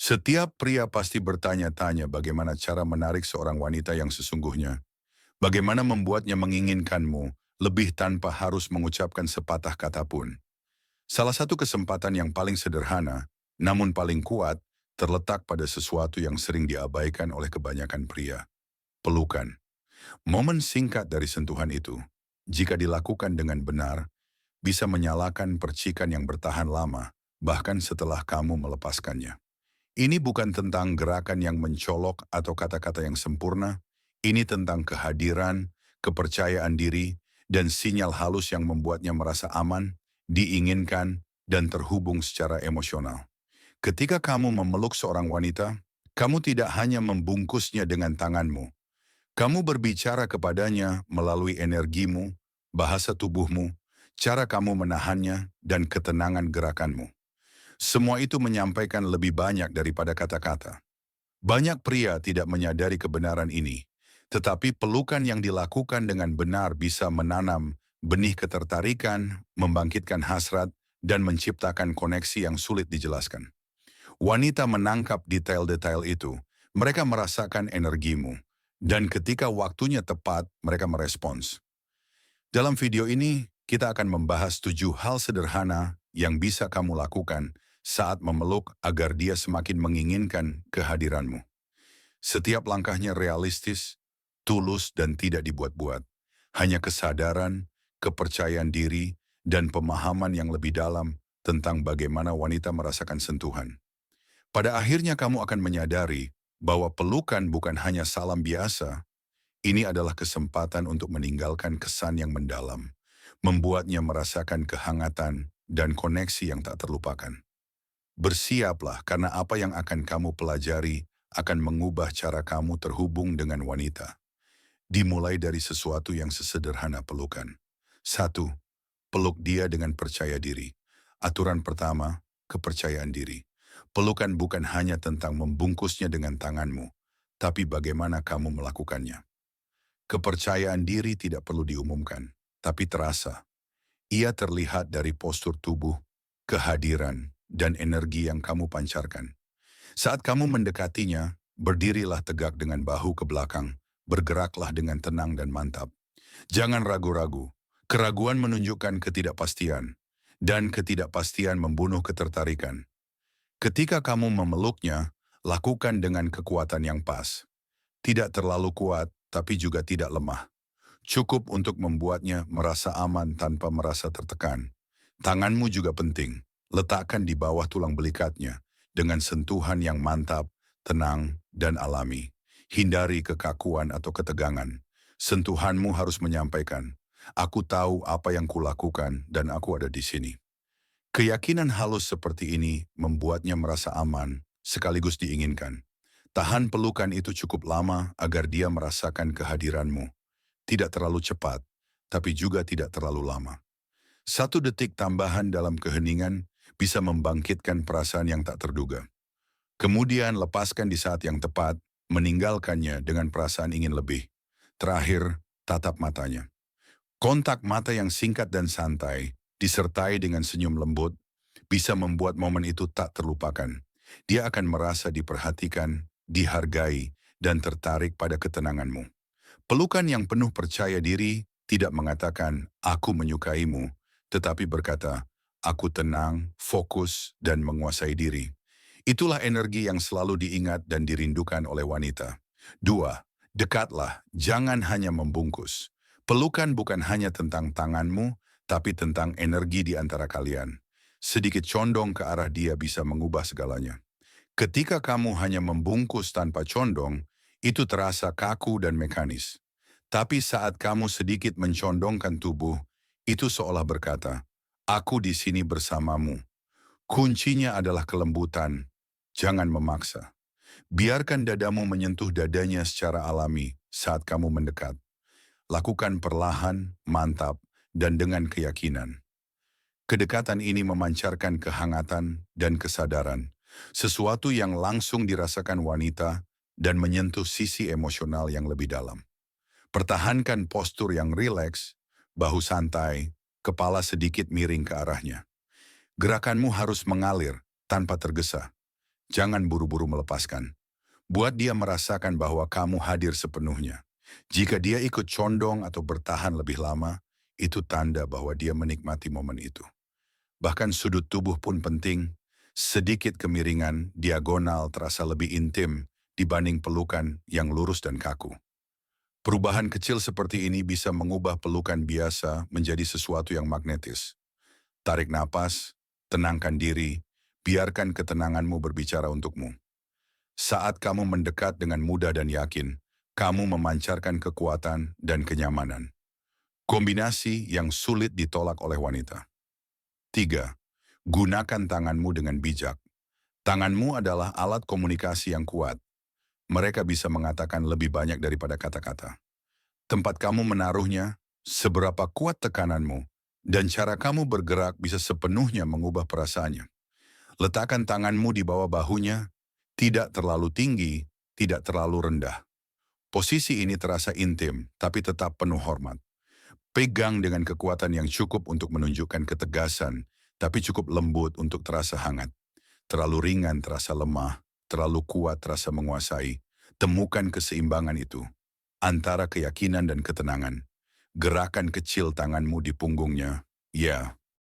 Setiap pria pasti bertanya-tanya bagaimana cara menarik seorang wanita yang sesungguhnya. Bagaimana membuatnya menginginkanmu lebih tanpa harus mengucapkan sepatah kata pun. Salah satu kesempatan yang paling sederhana, namun paling kuat, terletak pada sesuatu yang sering diabaikan oleh kebanyakan pria. Pelukan. Momen singkat dari sentuhan itu, jika dilakukan dengan benar, bisa menyalakan percikan yang bertahan lama, bahkan setelah kamu melepaskannya. Ini bukan tentang gerakan yang mencolok atau kata-kata yang sempurna. Ini tentang kehadiran, kepercayaan diri, dan sinyal halus yang membuatnya merasa aman, diinginkan, dan terhubung secara emosional. Ketika kamu memeluk seorang wanita, kamu tidak hanya membungkusnya dengan tanganmu. Kamu berbicara kepadanya melalui energimu, bahasa tubuhmu, cara kamu menahannya, dan ketenangan gerakanmu. Semua itu menyampaikan lebih banyak daripada kata-kata. Banyak pria tidak menyadari kebenaran ini, tetapi pelukan yang dilakukan dengan benar bisa menanam benih ketertarikan, membangkitkan hasrat, dan menciptakan koneksi yang sulit dijelaskan. Wanita menangkap detail-detail itu, mereka merasakan energimu, dan ketika waktunya tepat, mereka merespons. Dalam video ini, kita akan membahas 7 hal sederhana yang bisa kamu lakukan saat memeluk agar dia semakin menginginkan kehadiranmu. Setiap langkahnya realistis, tulus, dan tidak dibuat-buat. Hanya kesadaran, kepercayaan diri, dan pemahaman yang lebih dalam tentang bagaimana wanita merasakan sentuhan. Pada akhirnya kamu akan menyadari bahwa pelukan bukan hanya salam biasa, ini adalah kesempatan untuk meninggalkan kesan yang mendalam, membuatnya merasakan kehangatan dan koneksi yang tak terlupakan. Bersiaplah karena apa yang akan kamu pelajari akan mengubah cara kamu terhubung dengan wanita. Dimulai dari sesuatu yang sesederhana pelukan. 1. Peluk dia dengan percaya diri. Aturan pertama, kepercayaan diri. Pelukan bukan hanya tentang membungkusnya dengan tanganmu, tapi bagaimana kamu melakukannya. Kepercayaan diri tidak perlu diumumkan, tapi terasa. Ia terlihat dari postur tubuh, kehadiran, dan energi yang kamu pancarkan. Saat kamu mendekatinya, berdirilah tegak dengan bahu ke belakang, bergeraklah dengan tenang dan mantap. Jangan ragu-ragu. Keraguan menunjukkan ketidakpastian, dan ketidakpastian membunuh ketertarikan. Ketika kamu memeluknya, lakukan dengan kekuatan yang pas. Tidak terlalu kuat, tapi juga tidak lemah. Cukup untuk membuatnya merasa aman tanpa merasa tertekan. Tanganmu juga penting. Letakkan di bawah tulang belikatnya dengan sentuhan yang mantap, tenang, dan alami. Hindari kekakuan atau ketegangan. Sentuhanmu harus menyampaikan, "Aku tahu apa yang kulakukan dan aku ada di sini." Keyakinan halus seperti ini membuatnya merasa aman, sekaligus diinginkan. Tahan pelukan itu cukup lama agar dia merasakan kehadiranmu. Tidak terlalu cepat, tapi juga tidak terlalu lama. 1 detik tambahan dalam keheningan bisa membangkitkan perasaan yang tak terduga. Kemudian lepaskan di saat yang tepat, meninggalkannya dengan perasaan ingin lebih. Terakhir, tatap matanya. Kontak mata yang singkat dan santai, disertai dengan senyum lembut, bisa membuat momen itu tak terlupakan. Dia akan merasa diperhatikan, dihargai, dan tertarik pada ketenanganmu. Pelukan yang penuh percaya diri tidak mengatakan, "Aku menyukaimu," tetapi berkata, "Aku tenang, fokus, dan menguasai diri." Itulah energi yang selalu diingat dan dirindukan oleh wanita. 2. Dekatlah, jangan hanya membungkus. Pelukan bukan hanya tentang tanganmu, tapi tentang energi di antara kalian. Sedikit condong ke arah dia bisa mengubah segalanya. Ketika kamu hanya membungkus tanpa condong, itu terasa kaku dan mekanis. Tapi saat kamu sedikit mencondongkan tubuh, itu seolah berkata, "Aku di sini bersamamu." Kuncinya adalah kelembutan. Jangan memaksa. Biarkan dadamu menyentuh dadanya secara alami saat kamu mendekat. Lakukan perlahan, mantap, dan dengan keyakinan. Kedekatan ini memancarkan kehangatan dan kesadaran, sesuatu yang langsung dirasakan wanita dan menyentuh sisi emosional yang lebih dalam. Pertahankan postur yang rileks, bahu santai, kepala sedikit miring ke arahnya. Gerakanmu harus mengalir tanpa tergesa. Jangan buru-buru melepaskan. Buat dia merasakan bahwa kamu hadir sepenuhnya. Jika dia ikut condong atau bertahan lebih lama, itu tanda bahwa dia menikmati momen itu. Bahkan sudut tubuh pun penting. Sedikit kemiringan diagonal terasa lebih intim dibanding pelukan yang lurus dan kaku. Perubahan kecil seperti ini bisa mengubah pelukan biasa menjadi sesuatu yang magnetis. Tarik napas, tenangkan diri, biarkan ketenanganmu berbicara untukmu. Saat kamu mendekat dengan mudah dan yakin, kamu memancarkan kekuatan dan kenyamanan. Kombinasi yang sulit ditolak oleh wanita. 3. Gunakan tanganmu dengan bijak. Tanganmu adalah alat komunikasi yang kuat. Mereka bisa mengatakan lebih banyak daripada kata-kata. Tempat kamu menaruhnya, seberapa kuat tekananmu, dan cara kamu bergerak bisa sepenuhnya mengubah perasaannya. Letakkan tanganmu di bawah bahunya, tidak terlalu tinggi, tidak terlalu rendah. Posisi ini terasa intim, tapi tetap penuh hormat. Pegang dengan kekuatan yang cukup untuk menunjukkan ketegasan, tapi cukup lembut untuk terasa hangat. Terlalu ringan terasa lemah, terlalu kuat terasa menguasai. Temukan keseimbangan itu antara keyakinan dan ketenangan. Gerakan kecil tanganmu di punggungnya, ya,